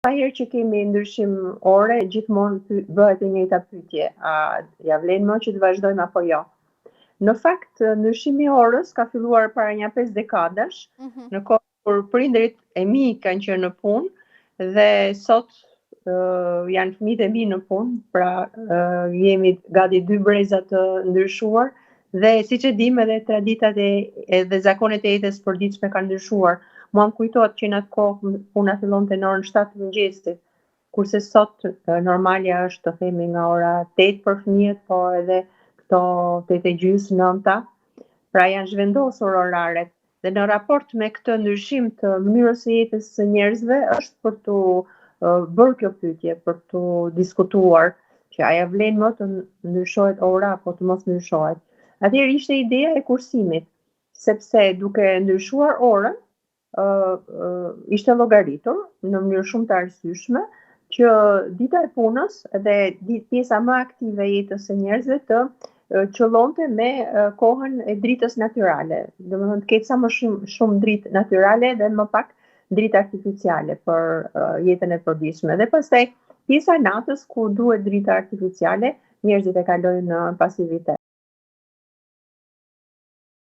Sa herë që kemi ndryshim ore, gjithmonë bëhet e njëjta pyetje, a ja vlen më që të vazhdojmë apo jo? Në fakt, ndryshimi i orës ka filluar para një 5 dekadash, në kohë kur prindërit e mi kanë qenë në punë dhe sot janë fëmijët e mi në punë, pra jemi gati 2 breza të ndryshuar dhe siç e dim edhe traditat dhe zakonet e jetës përditshme kanë ndryshuar. Mua më kujtohet që në atë kohë puna fillonte në orën 7 të mëngjesit, kurse sot normalja është të themi nga ora 8 për fëmijët, po edhe këto 8:30, 9, pra janë zhvendosur oraret. Dhe në raport me këtë ndryshim të mënyrës së jetës së njerëzve është për të bërë kjo pyetje, për të diskutuar që a ja vlen më të ndryshohet ora apo të mos ndryshohet. Atëherë ishte ideja e kursimit, sepse duke ndryshuar orën, ishte llogaritur në mënyrë shumë të arsyeshme që dita e punës dhe pjesa më aktive e jetës së njerëzve të qëllonte me kohën e dritës natyrale, domethënë të ketë sa më shumë dritë natyrale dhe më pak dritë artificiale për jetën e përditshme. Dhe pastaj pjesa e natës ku duhet drita artificiale, njerëzit e kalojnë në pasivitet.